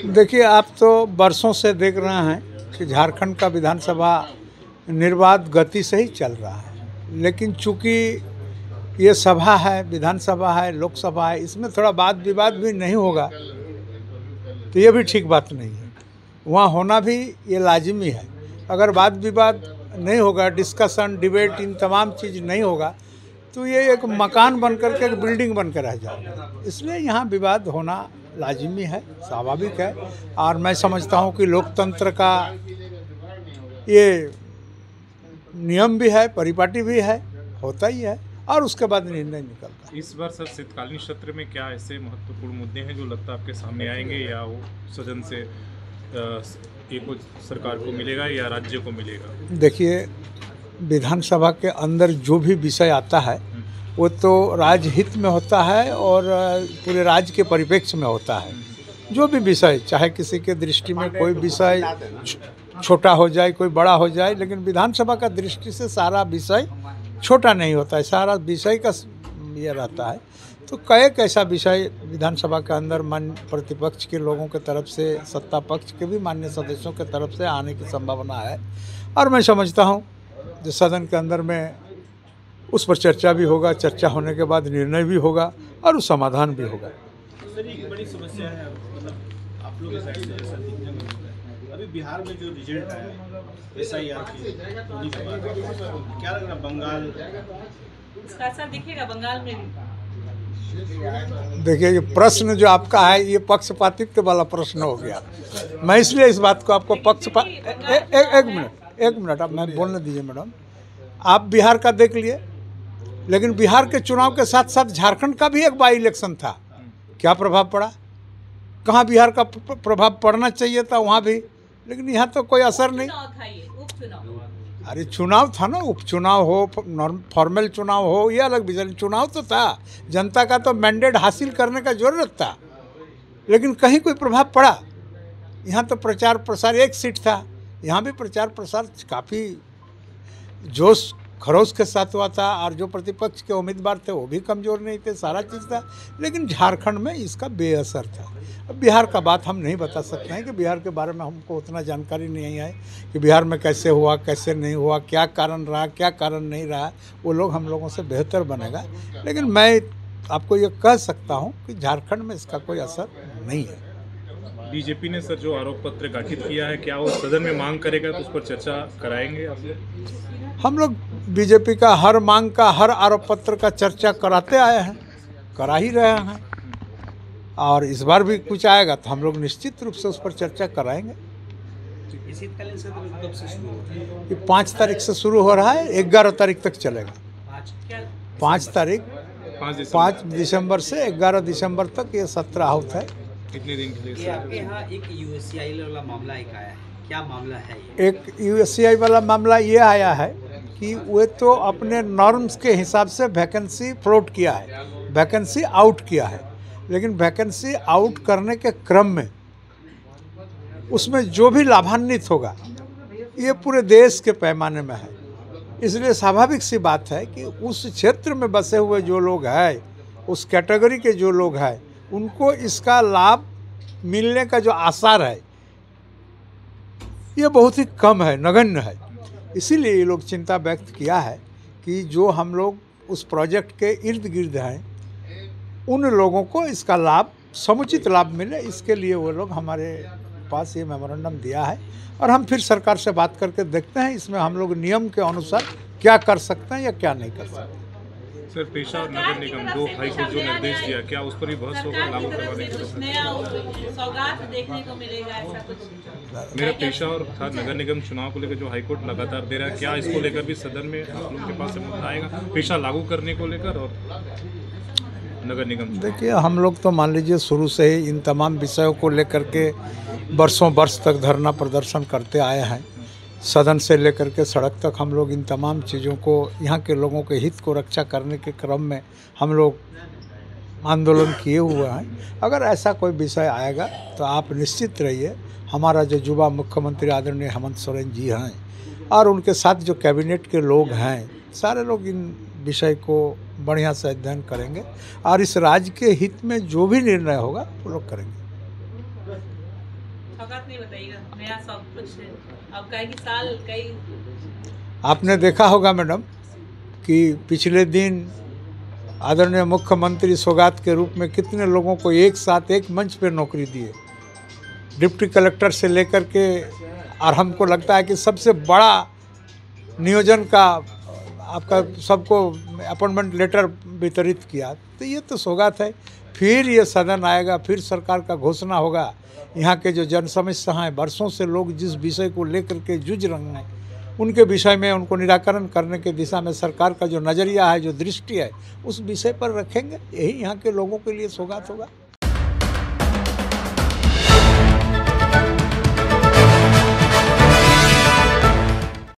देखिए, आप तो बरसों से देख रहे हैं कि झारखंड का विधानसभा निर्बाध गति से ही चल रहा है। लेकिन चूंकि ये सभा है, विधानसभा है, लोकसभा है, इसमें थोड़ा वाद विवाद भी नहीं होगा तो ये भी ठीक बात नहीं है। वहाँ होना भी ये लाजिमी है। अगर वाद विवाद नहीं होगा, डिस्कशन, डिबेट, इन तमाम चीज़ नहीं होगा तो ये एक मकान बन करके एक बिल्डिंग बन कर रह जाएगा। इसलिए यहाँ विवाद होना लाजिमी है, स्वाभाविक है। और मैं समझता हूँ कि लोकतंत्र का ये नियम भी है, परिपाटी भी है, होता ही है और उसके बाद निर्णय निकलता है। इस बार सर शीतकालीन सत्र में क्या ऐसे महत्वपूर्ण मुद्दे हैं जो लगता है आपके सामने आएंगे, या वो सदन से एक सरकार को मिलेगा या राज्य को मिलेगा? देखिए, विधानसभा के अंदर जो भी विषय आता है वो तो राजहित में होता है और पूरे राज्य के परिप्रेक्ष्य में होता है। जो भी विषय, चाहे किसी के दृष्टि में कोई विषय छोटा हो जाए, कोई बड़ा हो जाए, लेकिन विधानसभा का दृष्टि से सारा विषय छोटा नहीं होता है, सारा विषय का ये रहता है। तो कई ऐसा विषय विधानसभा के अंदर मान्य प्रतिपक्ष के लोगों के तरफ से, सत्ता पक्ष के भी मान्य सदस्यों के तरफ से आने की संभावना है। और मैं समझता हूँ जो सदन के अंदर में उस पर चर्चा भी होगा, चर्चा होने के बाद निर्णय भी होगा और उस समाधान भी होगा। सर, एक बड़ी समस्या है, मतलब आप लोग के साइड से जैसा दिखने में मिलता है, अभी बिहार में जो रिजल्ट है SIR की होने के बाद क्या लग रहा है, बंगाल इसका असर दिखेगा बंगाल में भी? देखिए, ये प्रश्न जो आपका है ये पक्षपातित्व वाला प्रश्न हो गया। मैं इसलिए इस बात को आपको एक मिनट अब मैं बोलने दीजिए मैडम। आप बिहार का देख लिए, लेकिन बिहार के चुनाव के साथ साथ झारखंड का भी एक बाई इलेक्शन था। क्या प्रभाव पड़ा? कहाँ बिहार का प्रभाव पड़ना चाहिए था वहाँ भी, लेकिन यहाँ तो कोई असर नहीं। अरे चुनाव था ना, उपचुनाव हो, फॉर्मल चुनाव हो, ये अलग विषय। चुनाव तो था, जनता का तो मैंडेट हासिल करने का जरूरत था, लेकिन कहीं कोई प्रभाव पड़ा? यहाँ तो प्रचार प्रसार, एक सीट था, यहाँ भी प्रचार प्रसार काफ़ी जोश खरोश के साथ हुआ था और जो प्रतिपक्ष के उम्मीदवार थे वो भी कमज़ोर नहीं थे, सारा चीज़ था। लेकिन झारखंड में इसका बेअसर था। अब बिहार का बात हम नहीं बता सकते हैं कि बिहार के बारे में हमको उतना जानकारी नहीं है कि बिहार में कैसे हुआ, कैसे नहीं हुआ, क्या कारण रहा, क्या कारण नहीं रहा। वो लोग हम लोगों से बेहतर बनेगा। लेकिन मैं आपको ये कह सकता हूँ कि झारखंड में इसका कोई असर नहीं है। बीजेपी ने सर जो आरोप पत्र गठित किया है, क्या वो सदन में मांग करेगा तो उस पर चर्चा कराएंगे आप लोग? हम लोग बीजेपी का हर मांग का, हर आरोप पत्र का चर्चा कराते आए हैं, करा ही रहे हैं, और इस बार भी कुछ आएगा तो हम लोग निश्चित रूप से उस पर चर्चा कराएंगे। शीतकालीन सत्र कब से शुरू होता है? ये 5 तारीख से शुरू हो रहा है, 11 तारीख तक चलेगा। 5 दिसंबर से 11 दिसंबर तक ये सत्र आहुत है। कितने दिन के लिए? आपके यहाँ एक USCIL वाला मामला एक आया है, क्या मामला है ये? एक USCIL वाला मामला ये आया है कि वे तो अपने नॉर्म्स के हिसाब से वैकेंसी फ्लोट किया है, वैकेंसी आउट किया है, लेकिन वैकेंसी आउट करने के क्रम में उसमें जो भी लाभान्वित होगा ये पूरे देश के पैमाने में है। इसलिए स्वाभाविक सी बात है कि उस क्षेत्र में बसे हुए जो लोग हैं, उस कैटेगरी के जो लोग हैं, उनको इसका लाभ मिलने का जो आसार है ये बहुत ही कम है, नगण्य है। इसीलिए ये लोग चिंता व्यक्त किया है कि जो हम लोग उस प्रोजेक्ट के इर्द गिर्द हैं उन लोगों को इसका लाभ, समुचित लाभ मिले, इसके लिए वो लोग हमारे पास ये मेमोरेंडम दिया है। और हम फिर सरकार से बात करके देखते हैं इसमें हम लोग नियम के अनुसार क्या कर सकते हैं या क्या नहीं कर सकते। सर, पेशा और नगर निगम दो हाईकोर्ट जो निर्देश दिया, क्या उस पर भी बहस होगा लागू करवाने के? सौगात देखने को मिलेगा ऐसा कुछ? मेरा पेशा और था नगर निगम चुनाव को लेकर जो हाईकोर्ट लगातार दे रहा है, क्या इसको लेकर भी सदन में आप लोगों के पास मुद्दा आएगा पेशा लागू करने को लेकर और नगर निगम? देखिए, हम लोग तो मान लीजिए शुरू से ही इन तमाम विषयों को लेकर के वर्षों वर्ष तक धरना प्रदर्शन करते आए हैं। सदन से लेकर के सड़क तक हम लोग इन तमाम चीज़ों को, यहाँ के लोगों के हित को रक्षा करने के क्रम में हम लोग आंदोलन किए हुए हैं। अगर ऐसा कोई विषय आएगा तो आप निश्चित रहिए, हमारा जो युवा मुख्यमंत्री आदरणीय हेमंत सोरेन जी हैं और उनके साथ जो कैबिनेट के लोग हैं, सारे लोग इन विषय को बढ़िया से अध्ययन करेंगे और इस राज्य के हित में जो भी निर्णय होगा वो लोग करेंगे। सौगात नहीं बताइएगा, नया सब कुछ है। अब कई साल कई आपने देखा होगा मैडम कि पिछले दिन आदरणीय मुख्यमंत्री सौगात के रूप में कितने लोगों को एक साथ एक मंच पे नौकरी दिए, डिप्टी कलेक्टर से लेकर के, और हमको लगता है कि सबसे बड़ा नियोजन का आपका सबको अपॉइंटमेंट लेटर वितरित किया। तो ये तो सौगात है। फिर ये सदन आएगा, फिर सरकार का घोषणा होगा। यहाँ के जो जन समस्या हैं, वर्षों से लोग जिस विषय को लेकर के जूझ रहे हैं, उनके विषय में उनको निराकरण करने के दिशा में सरकार का जो नज़रिया है, जो दृष्टि है, उस विषय पर रखेंगे। यही यहाँ के लोगों के लिए सौगात होगा।